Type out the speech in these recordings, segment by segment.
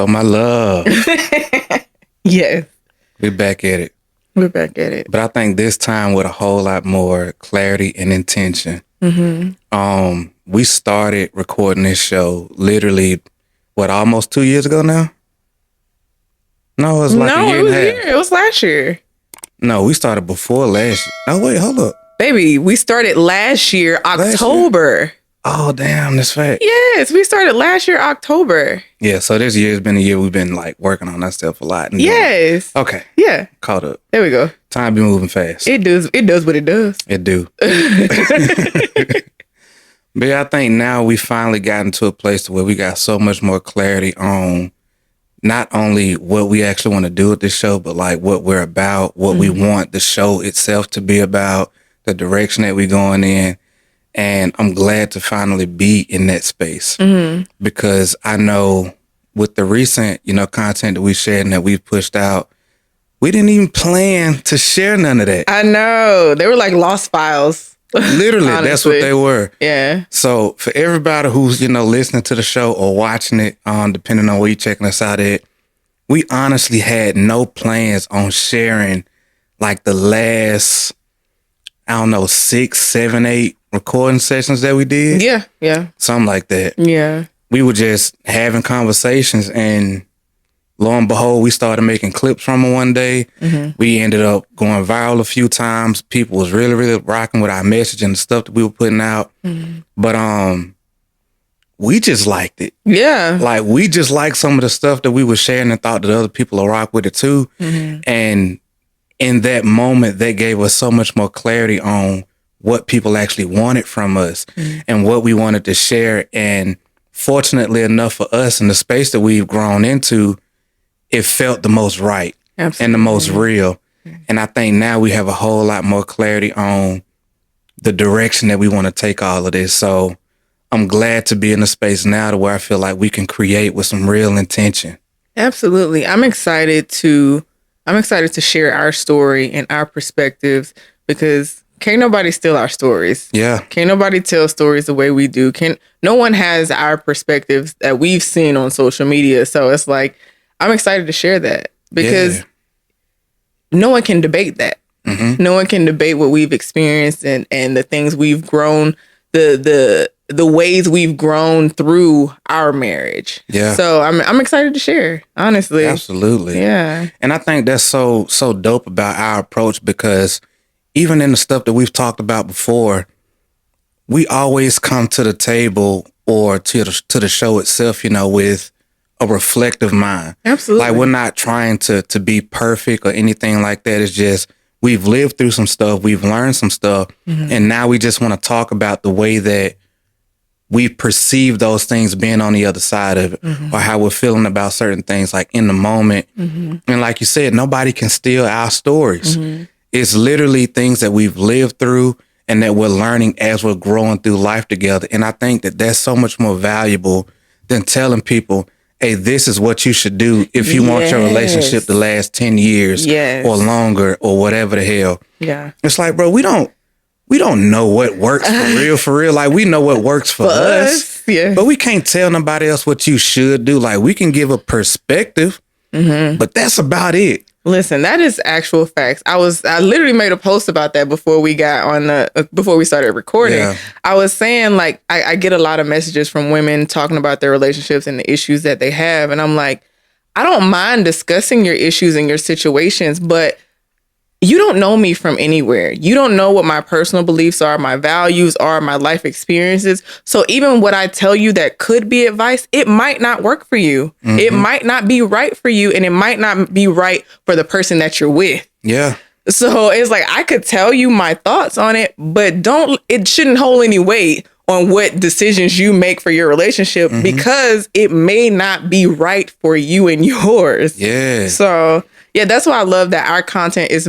So my love, Yes, we're back at it. we're back at it. But I think this time with a whole lot more clarity and intention. We started recording this show literally, almost 2 years ago now? No, it was like a year it and was a half. It was last year. No, we started before last year. Oh, wait, hold up. Baby, we started last year, October. Oh, damn, that's fact. Yes, we started last year, October. Yeah, so this year's been a year we've been like working on that stuff a lot. And Yes. Okay. Yeah. Caught up. There we go. Time be moving fast. It does what it does. It do. But yeah, I think now we finally gotten to a place where we got so much more clarity on not only what we actually want to do with this show, but like what we're about, what we want the show itself to be about, the direction that we're going in. And I'm glad to finally be in that space because I know with the recent, content that we shared and that we've pushed out, we didn't even plan to share none of that. I know. They were like lost files. Literally, that's what they were. Yeah. So for everybody who's, listening to the show or watching it, depending on where you're checking us out at, we honestly had no plans on sharing like the last, 6, 7, 8 recording sessions that we did. Yeah. Yeah. Something like that. Yeah. We were just having conversations and lo and behold, we started making clips from it one day. We ended up going viral a few times. People was really, really rocking with our message and the stuff that we were putting out. But we just liked it. Yeah. Like we just liked some of the stuff that we were sharing and thought that other people will rock with it too. And in that moment, that gave us so much more clarity on what people actually wanted from us and what we wanted to share. And fortunately enough for us in the space that we've grown into, it felt the most right. Absolutely. And the most real. And I think now we have a whole lot more clarity on the direction that we want to take all of this. So I'm glad to be in a space now to where I feel like we can create with some real intention. Absolutely. I'm excited to share our story and our perspectives because can't nobody steal our stories. Yeah. Can't nobody tell stories the way we do. No one has our perspectives that we've seen on social media. So it's like, I'm excited to share that because no one can debate that. No one can debate what we've experienced and the things we've grown, the ways we've grown through our marriage. Yeah. So I'm excited to share, honestly. Absolutely. Yeah. And I think that's so dope about our approach because even in the stuff that we've talked about before, we always come to the table or to the show itself, with a reflective mind. Absolutely. Like we're not trying to be perfect or anything like that. It's just we've lived through some stuff, we've learned some stuff, and now we just want to talk about the way that we perceive those things being on the other side of it or how we're feeling about certain things like in the moment. And like you said, nobody can steal our stories. It's literally things that we've lived through and that we're learning as we're growing through life together. And I think that that's so much more valuable than telling people, hey, this is what you should do if you want your relationship to last 10 years or longer or whatever the hell. Yeah. It's like, bro, we don't know what works for real. Like we know what works for us. Yeah. But we can't tell nobody else what you should do. Like we can give a perspective, but that's about it. Listen, that is actual facts. I literally made a post about that before we got on before we started recording. Yeah. I was saying like, I get a lot of messages from women talking about their relationships and the issues that they have. And I'm like, I don't mind discussing your issues and your situations, but you don't know me from anywhere. You don't know what my personal beliefs are, my values are, my life experiences. So even what I tell you that could be advice, it might not work for you. It might not be right for you, and it might not be right for the person that you're with. Yeah. So it's like, I could tell you my thoughts on it, but it shouldn't hold any weight on what decisions you make for your relationship because it may not be right for you and yours. Yeah. So yeah, that's why I love that our content is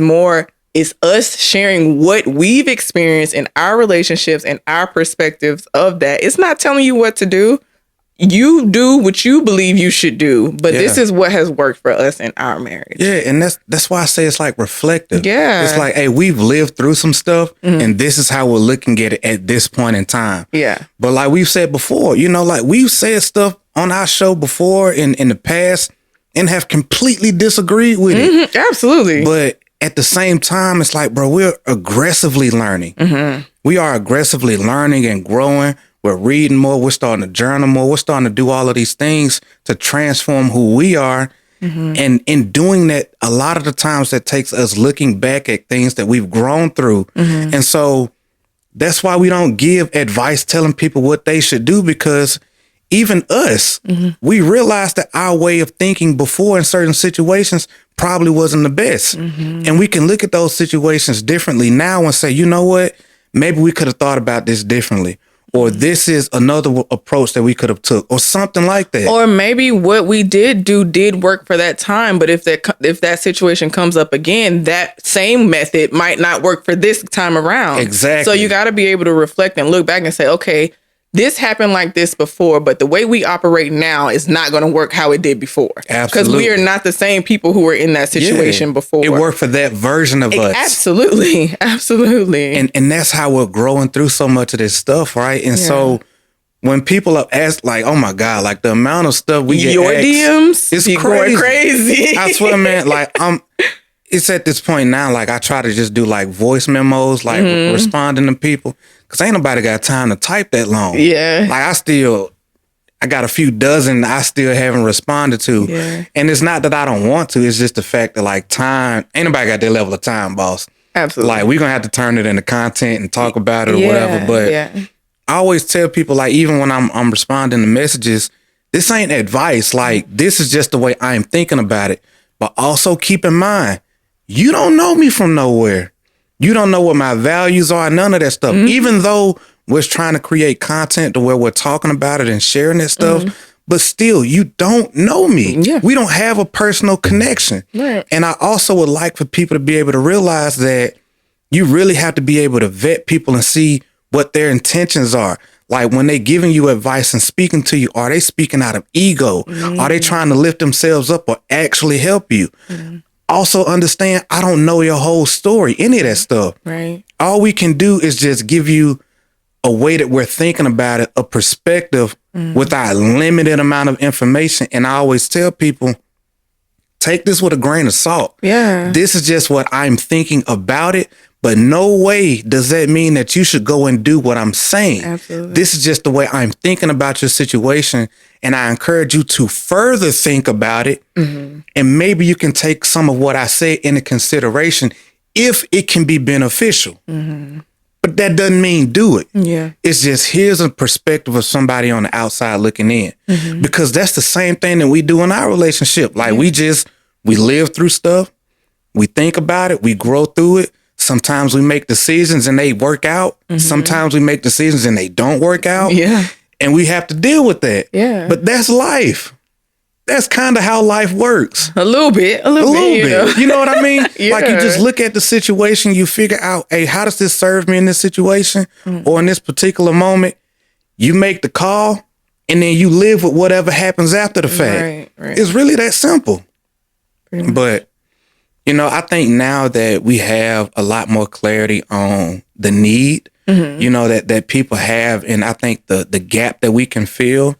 us sharing what we've experienced in our relationships and our perspectives of that. It's not telling you what to do. you do what you believe you should do, but this is what has worked for us in our marriage. Yeah, and that's why I say it's like reflective. Yeah. It's like, hey, we've lived through some stuff, and this is how we're looking at it at this point in time. Yeah. But like we've said before, like we've said stuff on our show before in the past and have completely disagreed with it. Absolutely. But at the same time, it's like, bro, we're aggressively learning. We are aggressively learning and growing. We're reading more. We're starting to journal more. We're starting to do all of these things to transform who we are. And in doing that, a lot of the times that takes us looking back at things that we've grown through. And so that's why we don't give advice telling people what they should do, because even us, we realized that our way of thinking before in certain situations probably wasn't the best. And we can look at those situations differently now and say, you know what, maybe we could have thought about this differently. Or this is another approach that we could have took, or something like that. Or maybe what we did do did work for that time, but if that situation comes up again, that same method might not work for this time around. Exactly. So you got to be able to reflect and look back and say, okay, this happened like this before, but the way we operate now is not going to work how it did before. Absolutely. Because we are not the same people who were in that situation before. It worked for that version of us. Absolutely. Absolutely. And that's how we're growing through so much of this stuff, right? And so when people are asked, like, oh my God, like the amount of stuff we get Your asked, DMs? it's going crazy. I swear, man, like it's at this point now, like I try to just do like voice memos, like responding to people. Cause ain't nobody got time to type that long. Yeah. Like I got a few dozen I still haven't responded to. Yeah. And it's not that I don't want to. It's just the fact that like time, ain't nobody got that level of time, boss. Absolutely. Like we're going to have to turn it into content and talk about it or whatever. But I always tell people, like, even when I'm responding to messages, this ain't advice. Like this is just the way I'm thinking about it. But also keep in mind, you don't know me from nowhere. You don't know what my values are, none of that stuff. Even though we're trying to create content to where we're talking about it and sharing that stuff, but still, you don't know me. Yeah. We don't have a personal connection. Right. And I also would like for people to be able to realize that you really have to be able to vet people and see what their intentions are. Like when they giving you advice and speaking to you, are they speaking out of ego? Are they trying to lift themselves up or actually help you? Also understand, I don't know your whole story, any of that stuff. Right. All we can do is just give you a way that we're thinking about it, a perspective with our limited amount of information. And I always tell people, take this with a grain of salt. Yeah. This is just what I'm thinking about it. But no way does that mean that you should go and do what I'm saying. Absolutely. This is just the way I'm thinking about your situation. And I encourage you to further think about it. And maybe you can take some of what I say into consideration if it can be beneficial. But that doesn't mean do it. Yeah. It's just, here's a perspective of somebody on the outside looking in. Because that's the same thing that we do in our relationship. Like we live through stuff. We think about it. We grow through it. Sometimes we make decisions and they work out. Sometimes we make decisions and they don't work out. Yeah. And we have to deal with that. Yeah. But that's life. That's kind of how life works. A little bit. You know what I mean? Yeah. Like you just look at the situation, you figure out, hey, how does this serve me in this situation or in this particular moment? You make the call and then you live with whatever happens after the fact. Right. It's really that simple. But I think now that we have a lot more clarity on the need, that people have, and I think the gap that we can fill,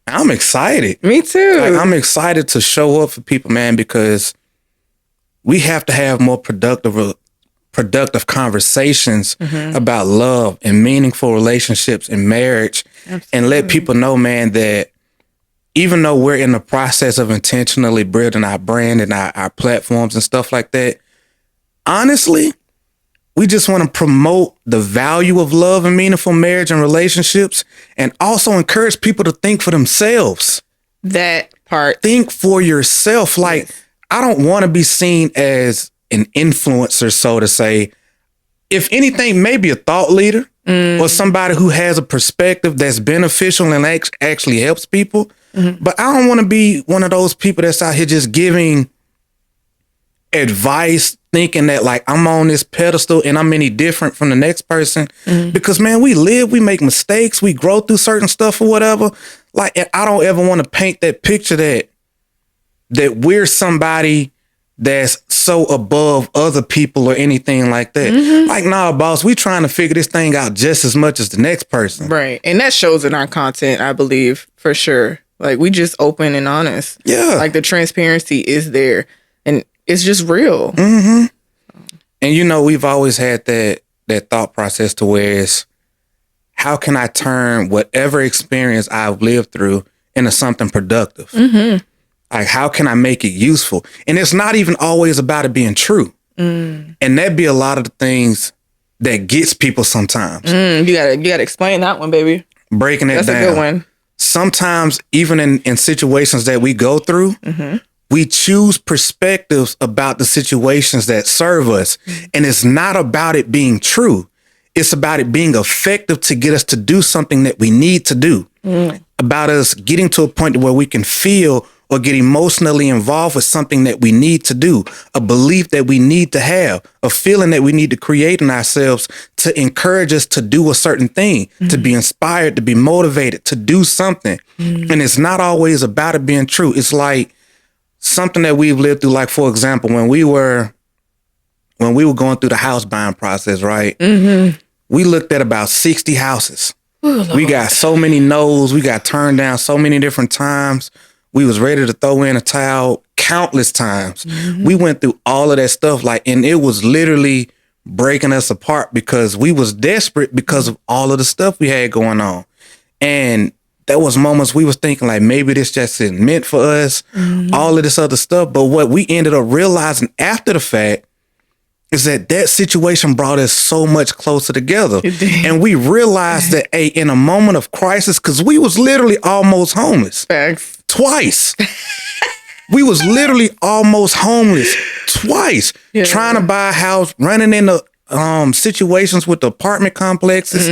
I'm excited. Me too. Like, I'm excited to show up for people, man, because we have to have more productive conversations about love and meaningful relationships and marriage. Absolutely. And let people know, man, that even though we're in the process of intentionally building our brand and our platforms and stuff like that, honestly, we just want to promote the value of love and meaningful marriage and relationships, and also encourage people to think for themselves. That part. Think for yourself. Like, I don't want to be seen as an influencer, so to say. If anything, maybe a thought leader or somebody who has a perspective that's beneficial and actually helps people. But I don't want to be one of those people that's out here just giving advice thinking that like I'm on this pedestal and I'm any different from the next person. Because man, we live, we make mistakes, we grow through certain stuff or whatever. Like, and I don't ever want to paint that picture that we're somebody that's so above other people or anything like that. Like, nah, boss, we trying to figure this thing out just as much as the next person. Right. And that shows in our content, I believe, for sure. Like, we just open and honest. Yeah. Like, the transparency is there. And it's just real. And you know, we've always had that thought process to where it's, how can I turn whatever experience I've lived through into something productive? Like, how can I make it useful? And it's not even always about it being true. And that'd be a lot of the things that gets people sometimes. You gotta explain that one, baby. Breaking it down. That's a good one. Sometimes, even in situations that we go through, we choose perspectives about the situations that serve us. And it's not about it being true. It's about it being effective to get us to do something that we need to do. About us getting to a point where we can feel or get emotionally involved with something that we need to do, a belief that we need to have, a feeling that we need to create in ourselves to encourage us to do a certain thing, to be inspired, to be motivated, to do something. And it's not always about it being true. It's like something that we've lived through. Like, for example, when we were going through the house buying process, right? We looked at about 60 houses. We got so many no's. We got turned down so many different times. We was ready to throw in a towel countless times. We went through all of that stuff, like, and it was literally breaking us apart because we was desperate because of all of the stuff we had going on. And there was moments we was thinking like, maybe this just isn't meant for us, all of this other stuff. But what we ended up realizing after the fact is that situation brought us so much closer together. And we realized that, hey, in a moment of crisis, because we was literally almost homeless. Facts. Twice. We was literally almost homeless twice. Trying to buy a house, running into situations with the apartment complexes,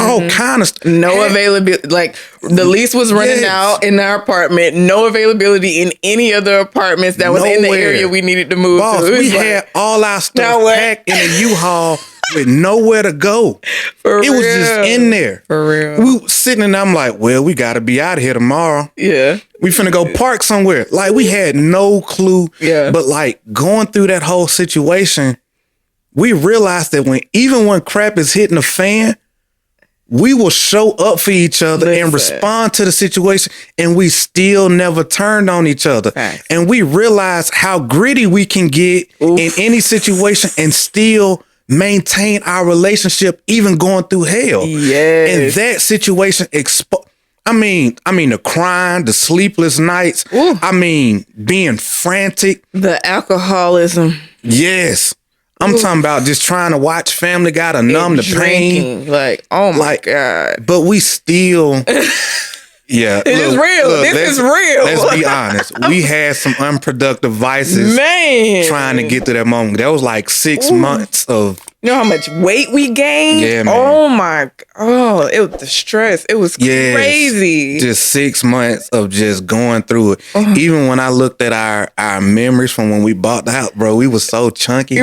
all kind of stuff. No availability. Like, the lease was running out in our apartment. No availability in any other apartments that was in the area we needed to move to. We had all our stuff packed in a U-Haul with nowhere to go. It was just in there. For real. We were sitting and I'm like, well, we got to be out of here tomorrow. Yeah. We finna go park somewhere. Like, we had no clue. Yeah. But like, going through that whole situation, we realized that even when crap is hitting the fan, we will show up for each other and respond to the situation, and we still never turned on each other. Facts. And we realized how gritty we can get in any situation and still maintain our relationship, even going through hell. Yes. And that situation I mean, the crying, the sleepless nights. I mean, being frantic. The alcoholism. Yes. I'm talking about just trying to watch Family Guy to numb the pain. Like, oh my God. But we still, yeah. This is real. This is real. Let's be honest. We had some unproductive vices. Man. Trying to get to that moment. That was like 6 months of. You know how much weight we gained? Yeah, man. Oh my, it was the stress. It was crazy. Just 6 months of just going through it. Even when I looked at our memories from when we bought the house, bro, we was so chunky.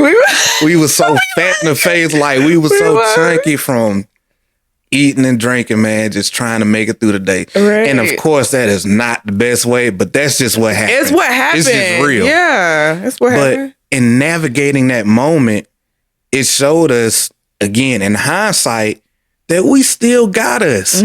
We was so fat in the face. Like, we was so chunky from eating and drinking, man, just trying to make it through the day. Right. And of course, that is not the best way, but that's just what happened. It's what happened. It's just real. Yeah, it's what happened. But in navigating that moment, it showed us, again, in hindsight, that we still got us.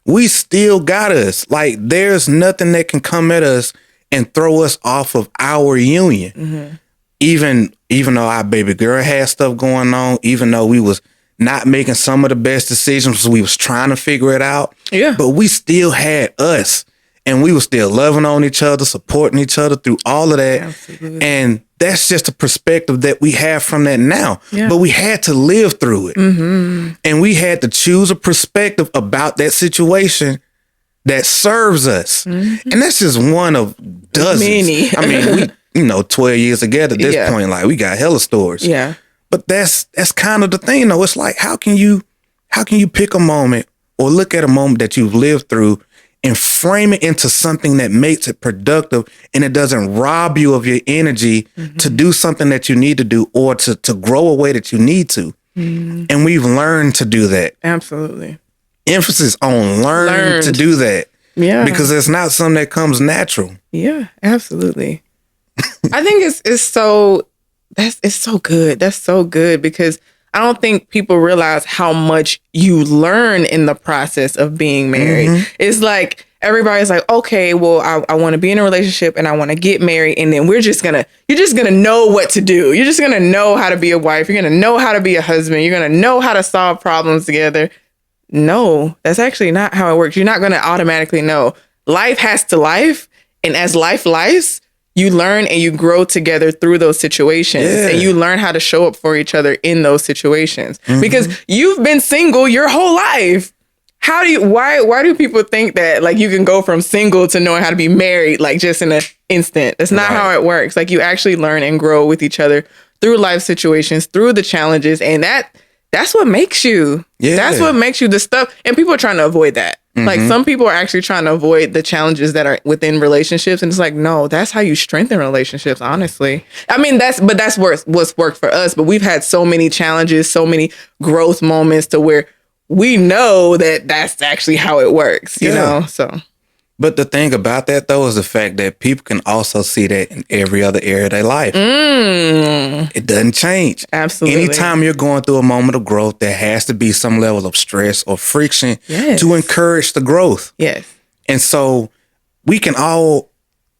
We still got us. Like, there's nothing that can come at us and throw us off of our union. Even though our baby girl had stuff going on, even though we was not making some of the best decisions, so we was trying to figure it out. Yeah. But we still had us. And we were still loving on each other, supporting each other through all of that. Absolutely. And that's just a perspective that we have from that now. Yeah. But we had to live through it. And we had to choose a perspective about that situation that serves us. And that's just one of dozens. Many. I mean, we, 12 years together at this point, like, we got hella stories. Yeah. But that's kind of the thing, though. It's like, how can you pick a moment or look at a moment that you've lived through and frame it into something that makes it productive and it doesn't rob you of your energy to do something that you need to do or to grow a way that you need to. And we've learned to do that. Absolutely. Emphasis on learn to do that. Yeah. Because it's not something that comes natural. Yeah, absolutely. I think it's so good. That's so good because I don't think people realize how much you learn in the process of being married. It's like everybody's like, okay, well, I want to be in a relationship and I want to get married. And then you're just going to know what to do. You're just going to know how to be a wife. You're going to know how to be a husband. You're going to know how to solve problems together. No, that's actually not how it works. You're not going to automatically know. Life has to life. And as life lives, you learn and you grow together through those situations. Yeah. And you learn how to show up for each other in those situations. Because you've been single your whole life. Why do people think that like you can go from single to knowing how to be married like just in an instant? That's not how it works. Like you actually learn and grow with each other through life situations, through the challenges. And that's what makes you. Yeah. That's what makes you the stuff. And people are trying to avoid that. Like some people are actually trying to avoid the challenges that are within relationships. And it's like, no, that's how you strengthen relationships, honestly. I mean, that's what's worked for us. But we've had so many challenges, so many growth moments to where we know that that's actually how it works, you know? So. But the thing about that, though, is the fact that people can also see that in every other area of their life. It doesn't change. Absolutely. Anytime you're going through a moment of growth, there has to be some level of stress or friction to encourage the growth. Yes. And so we can all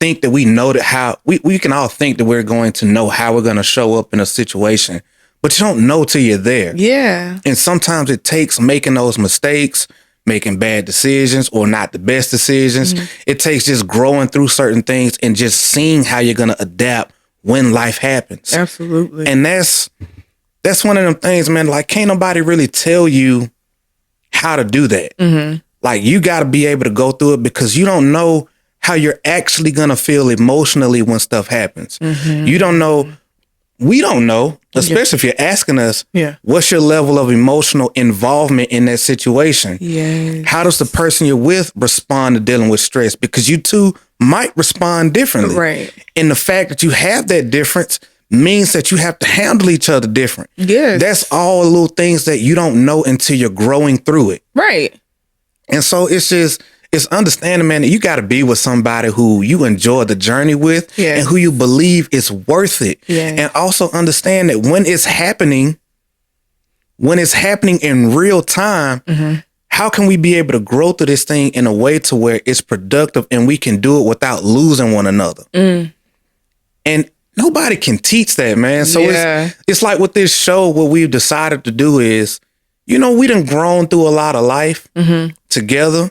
think that we know that how we can all think that we're going to know how we're going to show up in a situation, but you don't know till you're there. Yeah. And sometimes it takes making those mistakes, making bad decisions or not the best decisions. It takes just growing through certain things and just seeing how you're going to adapt when life happens. Absolutely. And that's one of them things, man, like can't nobody really tell you how to do that. Like you got to be able to go through it because you don't know how you're actually going to feel emotionally when stuff happens. You don't know. We don't know, especially if you're asking us, what's your level of emotional involvement in that situation? How does the person you're with respond to dealing with stress? Because you two might respond differently. Right. And the fact that you have that difference means that you have to handle each other different. Yes. That's all little things that you don't know until you're growing through it. Right. And so it's understanding, man, that you got to be with somebody who you enjoy the journey with and who you believe is worth it. And also understand that when it's happening in real time, how can we be able to grow through this thing in a way to where it's productive and we can do it without losing one another? And nobody can teach that, man. So it's like with this show, what we've decided to do is, you know, we done grown through a lot of life together.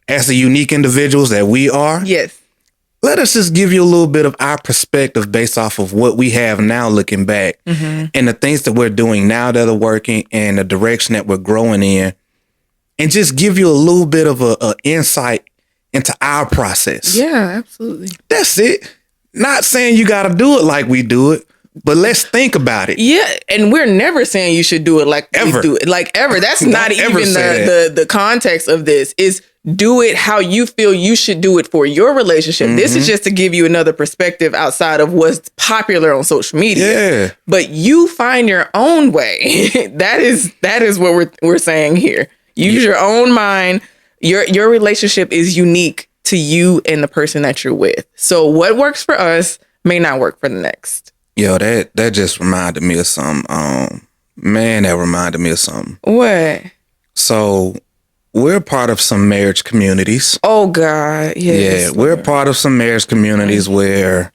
As the unique individuals that we are, let us just give you a little bit of our perspective based off of what we have now looking back and the things that we're doing now that are working and the direction that we're growing in, and just give you a little bit of a insight into our process. Yeah, absolutely. That's it. Not saying you got to do it like we do it, but let's think about it. Yeah, and we're never saying you should do it like we do it. Like ever. That's not even the context of this. Is do it how you feel you should do it for your relationship. This is just to give you another perspective outside of what's popular on social media. But you find your own way. that is what we're saying here. Use your own mind. Your relationship is unique to you and the person that you're with. So what works for us may not work for the next. Yo, that just reminded me of something. Man, that reminded me of something. What? So we're part of some marriage communities. Oh, God. Yes, yeah, we're part of some marriage communities where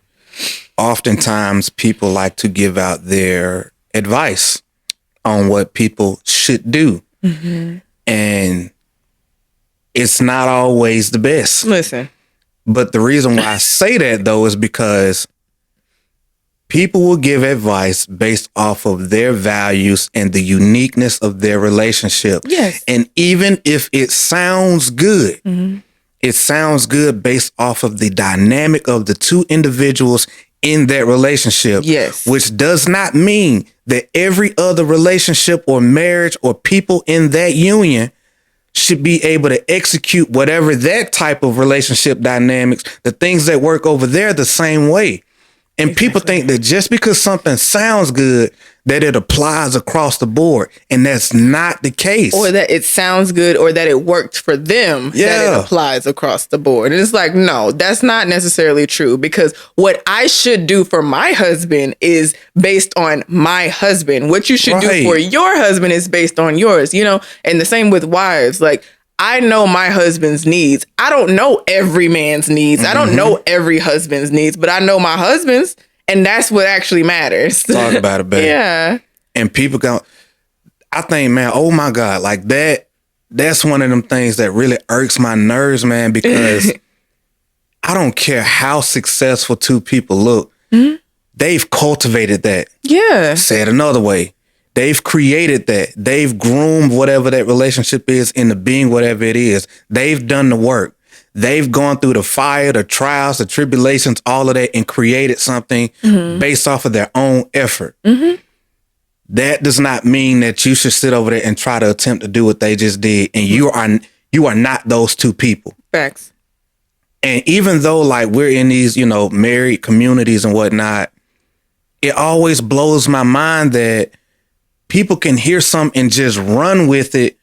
oftentimes people like to give out their advice on what people should do. And it's not always the best. Listen. But the reason why I say that, though, is because people will give advice based off of their values and the uniqueness of their relationship. Yes. And even if it sounds good, it sounds good based off of the dynamic of the two individuals in that relationship. Yes. Which does not mean that every other relationship or marriage or people in that union should be able to execute whatever that type of relationship dynamics, the things that work over there the same way. And people think that just because something sounds good, that it applies across the board. And that's not the case. Or that it sounds good or that it worked for them, that it applies across the board. And it's like, no, that's not necessarily true, because what I should do for my husband is based on my husband. What you should do for your husband is based on yours, you know? And the same with wives. Like, I know my husband's needs. I don't know every man's needs. I don't know every husband's needs, but I know my husband's, and that's what actually matters. Talk about it, babe. Yeah. And people go, I think, man, oh my God, like that's one of them things that really irks my nerves, man, because I don't care how successful two people look. Mm-hmm. They've cultivated that. Yeah. Said another way. They've created that. They've groomed whatever that relationship is into being whatever it is. They've done the work. They've gone through the fire, the trials, the tribulations, all of that, and created something based off of their own effort. Mm-hmm. That does not mean that you should sit over there and try to attempt to do what they just did. And you are not those two people. Facts. And even though like we're in these, you know, married communities and whatnot, it always blows my mind that people can hear something and just run with it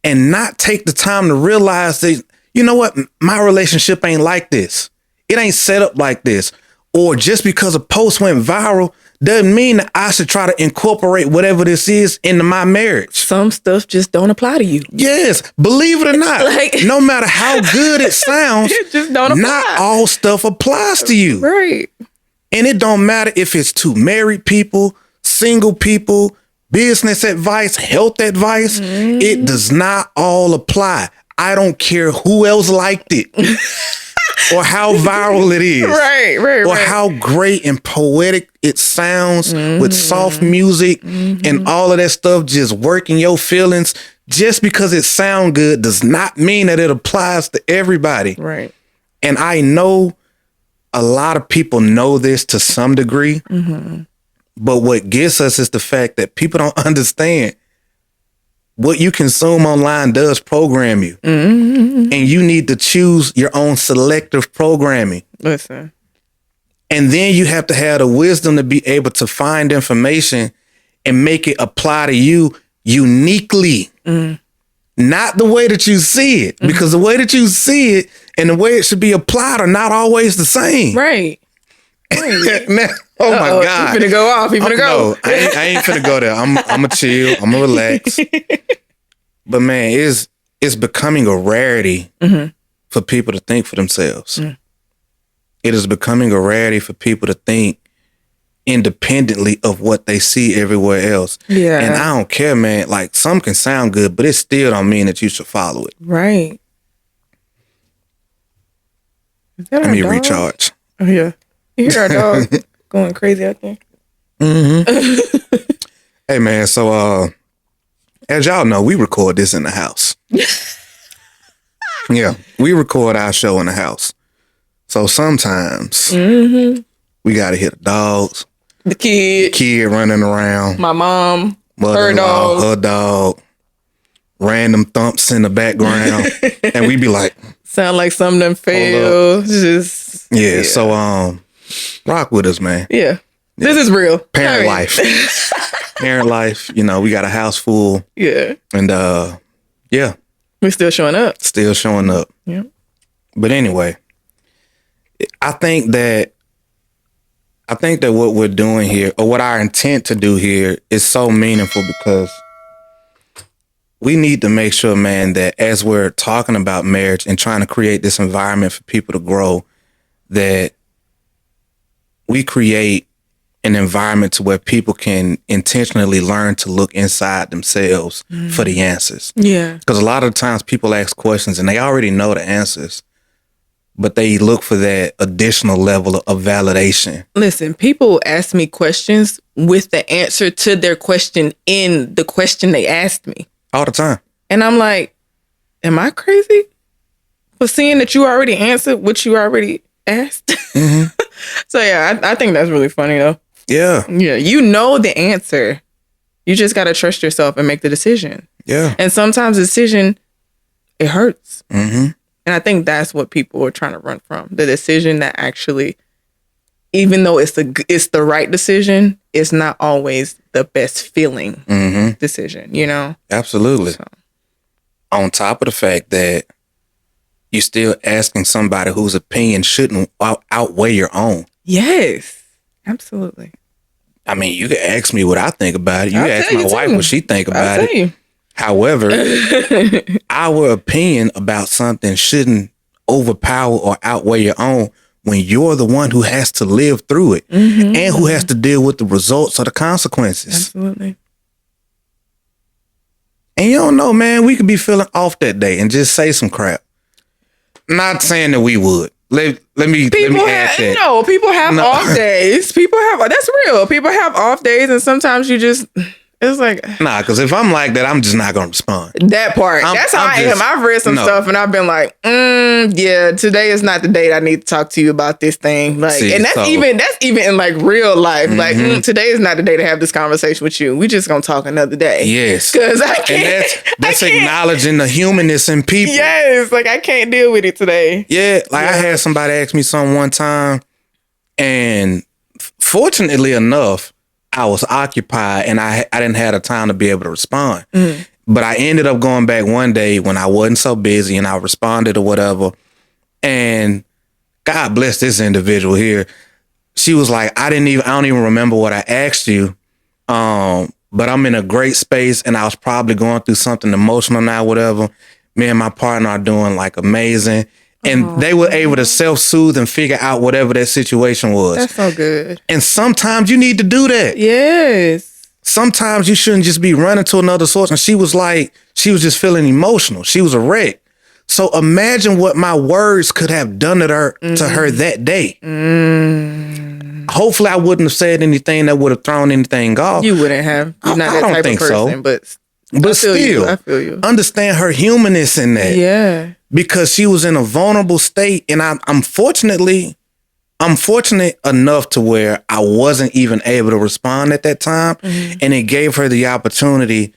and not take the time to realize that, you know what, my relationship ain't like this. It ain't set up like this. Or just because a post went viral doesn't mean that I should try to incorporate whatever this is into my marriage. Some stuff just don't apply to you. Yes, believe it or not, no matter how good it sounds, it just don't apply. Not all stuff applies to you. Right. And it don't matter if it's two married people, single people, business advice, health advice. It does not all apply. I don't care who else liked it or how viral it is. Right. Or how great and poetic it sounds with soft music and all of that stuff just working your feelings. Just because it sounds good does not mean that it applies to everybody. Right. And I know a lot of people know this to some degree. Mm-hmm. But what gets us is the fact that people don't understand what you consume online does program you. Mm-hmm. And you need to choose your own selective programming. Listen. And then you have to have the wisdom to be able to find information and make it apply to you uniquely. Mm. Not the way that you see it. Mm-hmm. Because the way that you see it and the way it should be applied are not always the same. Right. Now, oh my God. You finna go off. You finna go. No, I ain't finna go there. I'm gonna chill. I'm gonna relax. But man, it's becoming a rarity for people to think for themselves. Mm. It is becoming a rarity for people to think independently of what they see everywhere else. Yeah. And I don't care, man. Like, some can sound good, but it still don't mean that you should follow it. Right. Let me recharge. Oh, yeah. You hear our dog going crazy out there? Mm-hmm. Hey, man. So, as y'all know, we record this in the house. Yeah. We record our show in the house. So sometimes we got to hit the dogs. The kid running around. My mom. Mother-in-law, her dog. Random thumps in the background. And we be like. Sound like something done failed. Just. Yeah. So, rock with us, man. Yeah. This is real. Parent life. Parent life. You know, we got a house full. Yeah. And, yeah. We're still showing up. Still showing up. Yeah. But anyway, I think that what we're doing here, or what our intent to do here, is so meaningful because we need to make sure, man, that as we're talking about marriage and trying to create this environment for people to grow, that we create an environment to where people can intentionally learn to look inside themselves for the answers. Yeah. Because a lot of times people ask questions and they already know the answers, but they look for that additional level of validation. Listen, people ask me questions with the answer to their question in the question they asked me. All the time. And I'm like, am I crazy for seeing that you already answered what you already asked? Mm-hmm. So yeah, I think that's really funny though. Yeah. Yeah. You know the answer. You just got to trust yourself and make the decision. Yeah. And sometimes the decision it hurts. Mm-hmm. And I think that's what people are trying to run from. The decision that actually, even though it's the right decision, it's not always the best feeling decision, you know? Absolutely. So. On top of the fact that you're still asking somebody whose opinion shouldn't outweigh your own. Yes, absolutely. I mean, you can ask me what I think about it. You I'll ask tell my you wife too. what she think about I'll it. tell you. However, our opinion about something shouldn't overpower or outweigh your own when you're the one who has to live through it and who has to deal with the results or the consequences. Absolutely. And you don't know, man, we could be feeling off that day and just say some crap. Not saying that we would. Let me add that. No, people have off days. That's real. People have off days, and sometimes you just, it's like, nah, because if I'm like that, I'm just not gonna respond. That part. That's how I am. I've read some stuff, and I've been like, yeah, today is not the date I need to talk to you about this thing. Like, and that's even in like real life. Like, today is not the day to have this conversation with you. We just gonna talk another day. Yes, because I can't. And that's acknowledging the humanness in people. Yes, like I can't deal with it today. Yeah, like I had somebody ask me something one time, and fortunately enough, I was occupied and I didn't have the time to be able to respond. But I ended up going back one day when I wasn't so busy and I responded or whatever. And God bless this individual here. She was like, I don't even remember what I asked you. But I'm in a great space and I was probably going through something emotional now, whatever. Me and my partner are doing like amazing. And they were able to self-soothe and figure out whatever that situation was. That's so good. And sometimes you need to do that. Yes. Sometimes you shouldn't just be running to another source. And she was just feeling emotional. She was a wreck. So imagine what my words could have done to her that day. Hopefully I wouldn't have said anything that would have thrown anything off. You wouldn't have. You're not I that don't type think of person, so. But still, I feel you. Understand her humanness in that. Yeah. Because she was in a vulnerable state. And I'm fortunate enough to where I wasn't even able to respond at that time. And it gave her the opportunity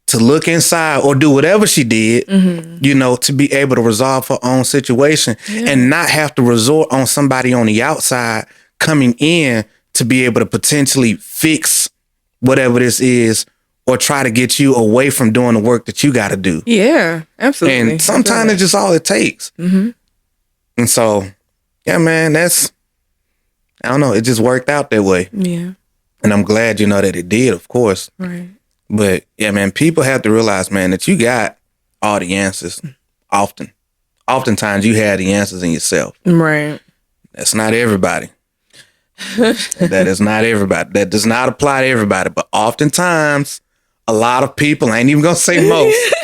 to look inside or do whatever she did, to be able to resolve her own situation and not have to resort on somebody on the outside coming in to be able to potentially fix whatever this is or try to get you away from doing the work that you got to do. Yeah, absolutely. And sometimes it's just all it takes. And so, yeah, man, I don't know. It just worked out that way. Yeah. And I'm glad, that it did, of course. Right. But yeah, man, people have to realize, man, that you got all the answers often. Oftentimes you have the answers in yourself. Right. That's not everybody. That is not everybody. That does not apply to everybody. But oftentimes, a lot of people, I ain't even going to say most,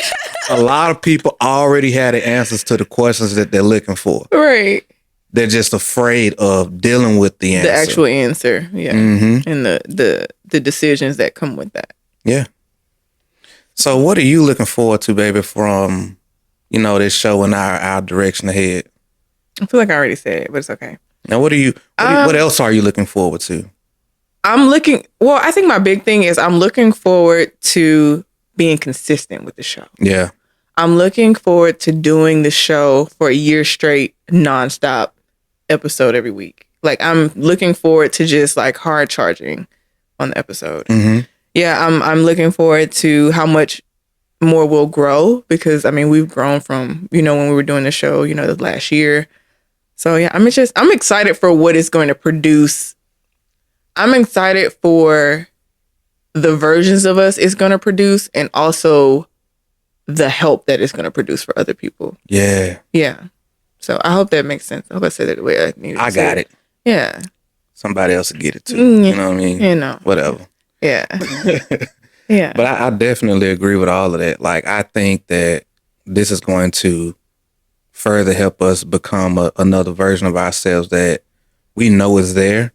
a lot of people already have the answers to the questions that they're looking for. Right. They're just afraid of dealing with the answer. The actual answer. Yeah. And the decisions that come with that. Yeah. So what are you looking forward to, baby, from, this show and our direction ahead? I feel like I already said it, but it's okay. Now, what else are you looking forward to? I think my big thing is I'm looking forward to being consistent with the show. Yeah. I'm looking forward to doing the show for a year straight, nonstop episode every week. Like I'm looking forward to just like hard charging on the episode. Yeah, I'm looking forward to how much more we'll grow because we've grown from, when we were doing the show, the last year. So yeah, I'm excited for what it's going to produce. I'm excited for the versions of us it's going to produce and also the help that it's going to produce for other people. Yeah. Yeah. So I hope that makes sense. I hope I said it the way I needed to. I got it. Yeah. Somebody else will get it too. You know what I mean? Whatever. Yeah. Yeah. But I definitely agree with all of that. Like, I think that this is going to further help us become another version of ourselves that we know is there,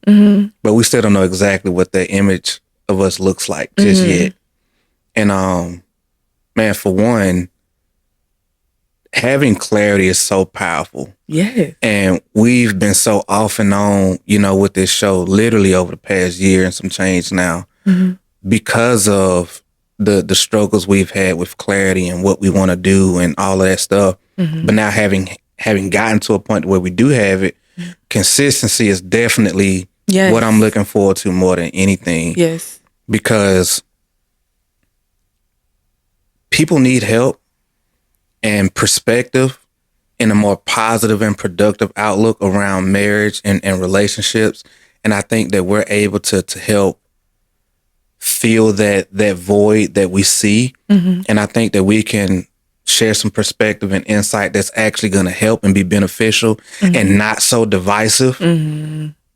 but we still don't know exactly what that image of us looks like just yet. And, man, for one, having clarity is so powerful. Yes. And we've been so off and on, with this show literally over the past year and some change now because of the struggles we've had with clarity and what we want to do and all of that stuff. But now having gotten to a point where we do have it, consistency is definitely what I'm looking forward to more than anything. Yes. Because people need help and perspective and a more positive and productive outlook around marriage and relationships. And I think that we're able to help fill that void that we see. And I think that we can share some perspective and insight that's actually going to help and be beneficial and not so divisive,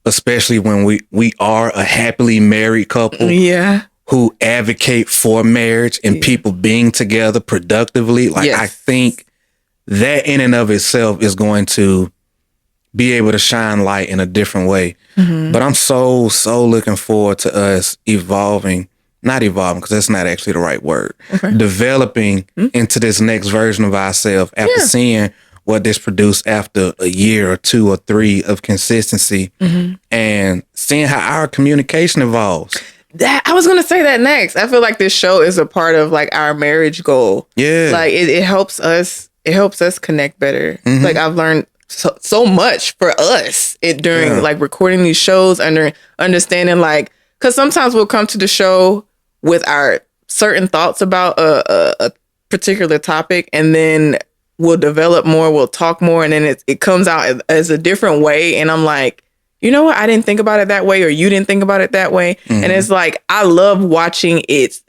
especially when we are a happily married couple who advocate for marriage and people being together productively. Like, I think that in and of itself is going to be able to shine light in a different way. But I'm so looking forward to us not evolving, because that's not actually the right word, developing into this next version of ourselves after seeing what this produced after a year or 2 or 3 of consistency and seeing how our communication evolves. That I was going to say that next. I feel like this show is a part of like our marriage goal. Yeah. Like it helps us connect better. Like I've learned so much for us during like recording these shows, understanding, like, because sometimes we'll come to the show with our certain thoughts about a particular topic, and then we'll develop more, we'll talk more, and then it comes out as a different way. And I'm like, you know what? I didn't think about it that way, or you didn't think about it that way. And it's like, I love watching it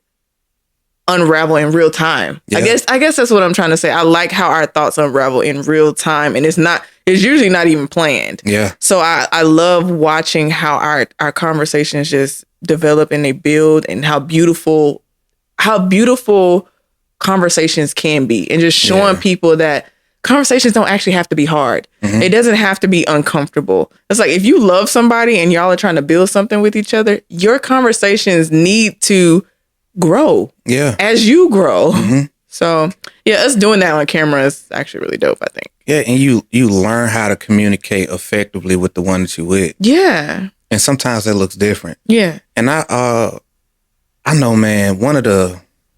unravel in real time. I guess that's what I'm trying to say. I like how our thoughts unravel in real time, and it's usually not even planned. Yeah. So I love watching how our conversations just develop and they build, and how beautiful conversations can be, and just showing people that conversations don't actually have to be hard. It doesn't have to be uncomfortable. It's like, if you love somebody and y'all are trying to build something with each other, your conversations need to grow as you grow. So us doing that on camera is actually really dope, I think. And you learn how to communicate effectively with the one that you with. And sometimes that looks different. And I know, man,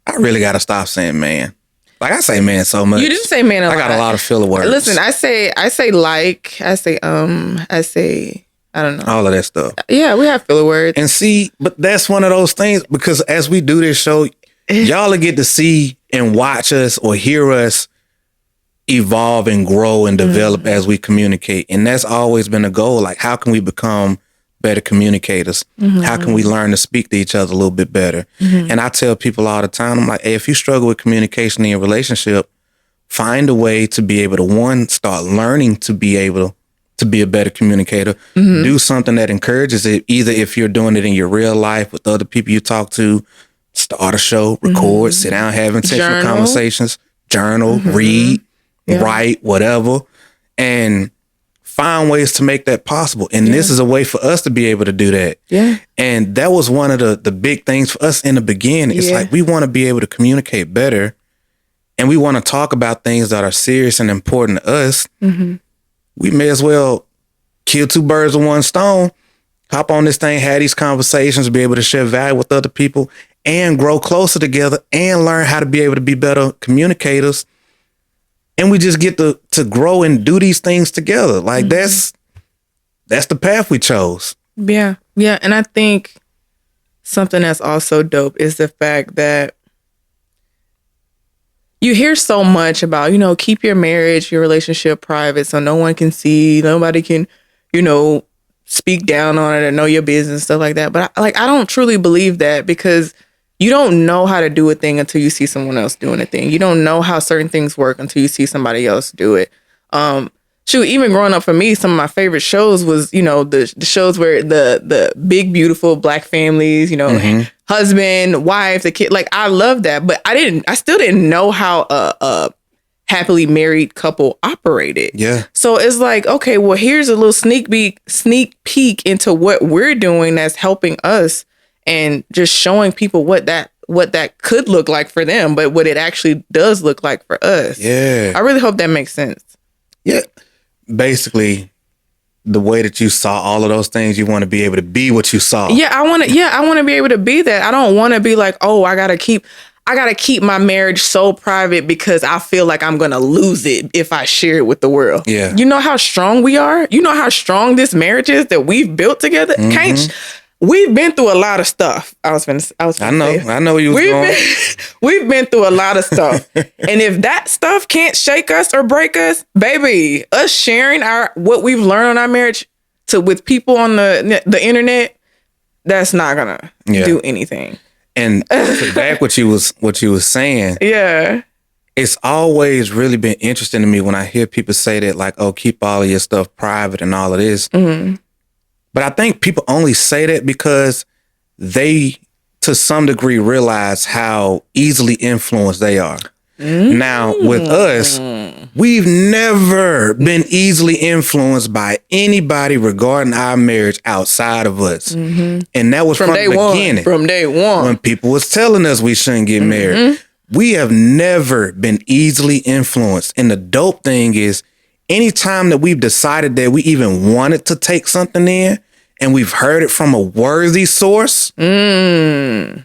I really got to stop saying man. Like, I say man so much. You do say man a lot. I got a lot of filler words. Listen, I say like, I say I don't know. All of that stuff. Yeah, we have filler words. And see, but that's one of those things, because as we do this show, y'all will get to see and watch us or hear us evolve and grow and develop as we communicate. And that's always been a goal. Like, how can we become better communicators? How can we learn to speak to each other a little bit better? And I tell people all the time, I'm like, hey, if you struggle with communication in your relationship, find a way to be able to, one, start learning to be able to be a better communicator. Do something that encourages it, either if you're doing it in your real life with other people you talk to, start a show, record, sit down, have intentional conversations, journal, read, write, whatever, and find ways to make that possible. And this is a way for us to be able to do that. And that was one of the big things for us in the beginning. It's like, we want to be able to communicate better, and we want to talk about things that are serious and important to us. We may as well kill 2 birds with 1 stone, hop on this thing, have these conversations, be able to share value with other people, and grow closer together, and learn how to be able to be better communicators. And we just get to grow and do these things together. Like, that's the path we chose. Yeah. And I think something that's also dope is the fact that you hear so much about, keep your marriage, your relationship private so no one can see, nobody can, speak down on it or know your business, stuff like that. But I don't truly believe that, because you don't know how to do a thing until you see someone else doing a thing. You don't know how certain things work until you see somebody else do it. Even growing up for me, some of my favorite shows was, the shows where the big, beautiful Black families, husband, wife, the kid. Like, I love that. But I still didn't know how a happily married couple operated. So it's like, okay, well, here's a little sneak peek into what we're doing that's helping us, and just showing people what that could look like for them, but what it actually does look like for us. I really hope that makes sense. Basically, the way that you saw all of those things, you want to be able to be what you saw. Yeah, I want to be able to be that. I don't want to be like, oh, I gotta keep my marriage so private because I feel like I'm gonna lose it if I share it with the world. Yeah. You know how strong we are? You know how strong this marriage is that we've built together? We've been through a lot of stuff. I know where you was going. We've been through a lot of stuff. And if that stuff can't shake us or break us, baby, us sharing what we've learned on our marriage with people on the internet, that's not gonna do anything. And to back what you was saying, yeah, it's always really been interesting to me when I hear people say that, like, oh, keep all of your stuff private and all of this. Mm-hmm. But I think people only say that because they, to some degree, realize how easily influenced they are. Mm-hmm. Now, with us, we've never been easily influenced by anybody regarding our marriage outside of us. Mm-hmm. And that was from the beginning. From day one. When people was telling us we shouldn't get married. We have never been easily influenced. And the dope thing is, anytime that we've decided that we even wanted to take something in and we've heard it from a worthy source, we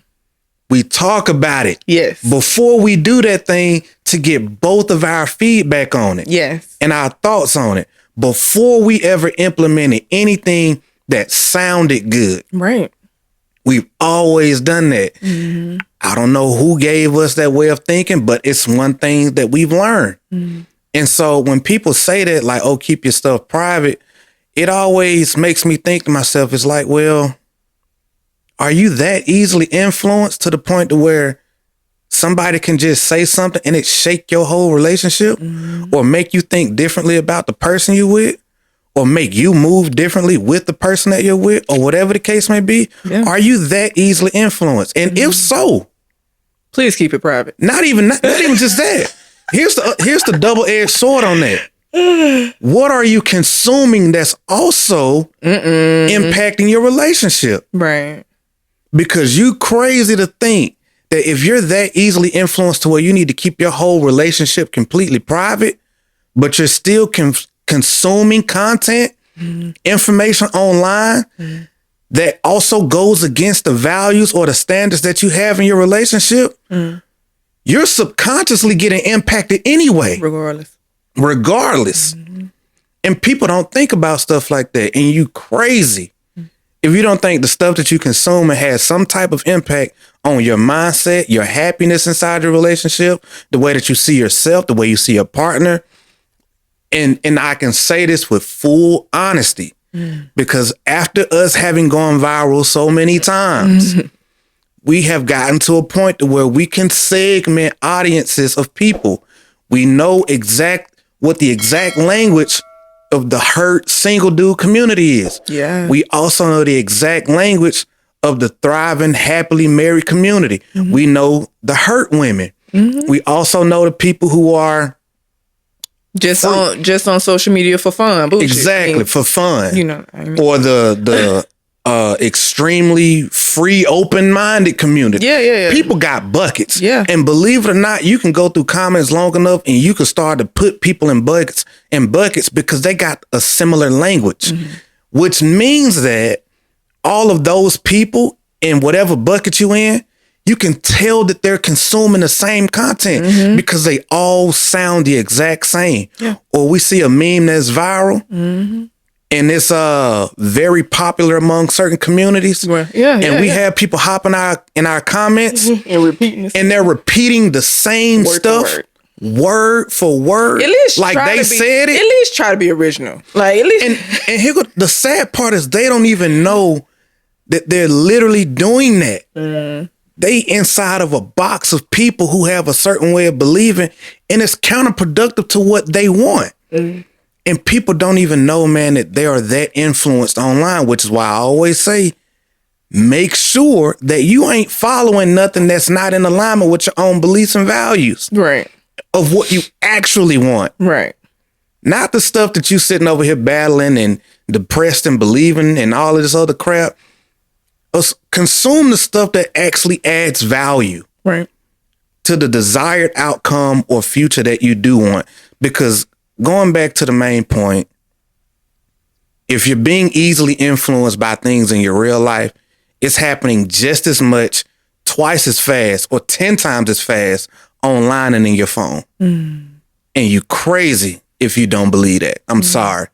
talk about it. Yes. Before we do that thing to get both of our feedback on it. Yes. And our thoughts on it. Before we ever implemented anything that sounded good. Right. We've always done that. Mm-hmm. I don't know who gave us that way of thinking, but it's one thing that we've learned. Mm-hmm. And so when people say that, like, oh, keep your stuff private, it always makes me think to myself, it's like, well, are you that easily influenced to the point to where somebody can just say something and it shake your whole relationship or make you think differently about the person you with or make you move differently with the person that you're with or whatever the case may be? Yeah. Are you that easily influenced? And if so, please keep it private. Not even just that. Here's the double-edged sword on that. What are you consuming that's also impacting your relationship? Right. Because you crazy to think that if you're that easily influenced to where you need to keep your whole relationship completely private, but you're still consuming content, information online that also goes against the values or the standards that you have in your relationship, you're subconsciously getting impacted anyway. Regardless. And people don't think about stuff like that. And you crazy if you don't think the stuff that you consume has some type of impact on your mindset, your happiness inside your relationship, the way that you see yourself, the way you see your partner. And I can say this with full honesty, because after us having gone viral so many times, we have gotten to a point to where we can segment audiences of people. We know what the exact language of the hurt single dude community is. Yeah. We also know the exact language of the thriving, happily married community. We know the hurt women. We also know the people who are just on social media for fun. Bullshit. Exactly, for fun. You know, or the extremely free, open-minded community. Yeah. People got buckets. Yeah. And believe it or not, you can go through comments long enough and you can start to put people in buckets because they got a similar language, which means that all of those people in whatever bucket you in, you can tell that they're consuming the same content because they all sound the exact same. Yeah. Or we see a meme that's viral and it's very popular among certain communities. Well, we have people hopping in our comments and repeating and they're repeating the same stuff word for word. At least like they said it. At least try to be original. Like at least and here the sad part is they don't even know that they're literally doing that. They inside of a box of people who have a certain way of believing, and it's counterproductive to what they want. And people don't even know, man, that they are that influenced online, which is why I always say, make sure that you ain't following nothing that's not in alignment with your own beliefs and values. Right. Of what you actually want. Right. Not the stuff that you sitting over here battling and depressed and believing and all of this other crap. Consume the stuff that actually adds value. Right. To the desired outcome or future that you do want. Because going back to the main point, if you're being easily influenced by things in your real life, it's happening just as much, twice as fast, or 10 times as fast online and in your phone. And you crazy if you don't believe that. I'm sorry.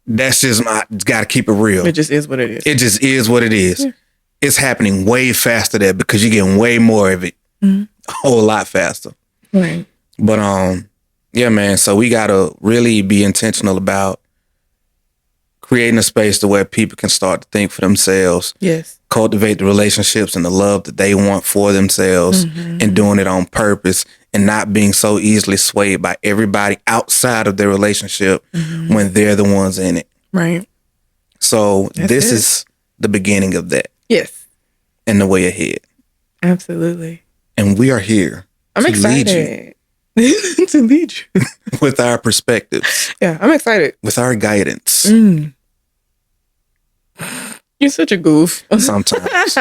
That's just got to keep it real. It just is what it is. It just is what it is. Yeah. It's happening way faster there because you're getting way more of it. A whole lot faster. Right. But yeah, man. So we got to really be intentional about creating a space to where people can start to think for themselves. Yes. Cultivate the relationships and the love that they want for themselves, and doing it on purpose, and not being so easily swayed by everybody outside of their relationship when they're the ones in it. Right. So this is the beginning of that. Yes. And the way ahead. Absolutely. And we are here. I'm excited to lead you with our perspectives. Yeah, I'm excited. With our guidance. You're such a goof. Sometimes.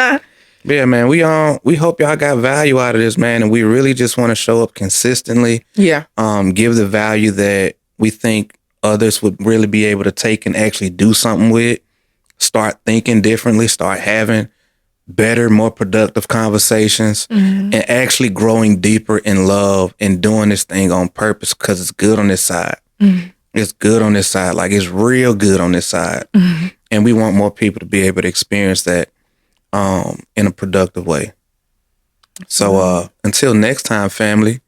Yeah, man. We hope y'all got value out of this, man. And we really just want to show up consistently. Yeah. Give the value that we think others would really be able to take and actually do something with. Start thinking differently. Start having better, more productive conversations, and actually growing deeper in love and doing this thing on purpose because it's good on this side. It's good on this side. Like, it's real good on this side. And we want more people to be able to experience that in a productive way. So until next time, family,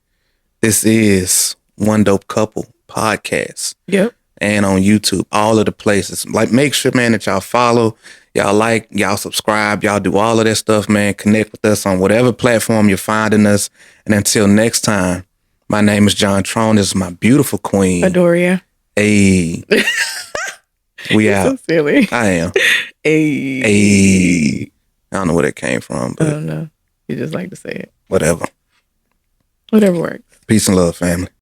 this is One Dope Couple Podcast. Yep. And on YouTube, all of the places. Like, make sure, man, that y'all follow, y'all like, y'all subscribe, y'all do all of that stuff, man. Connect with us on whatever platform you're finding us. And until next time, my name is John Trone. This is my beautiful queen, Adoria. Hey. We out. So silly. I am. Hey. I don't know where that came from, but I don't know. You just like to say it. Whatever. Whatever works. Peace and love, family.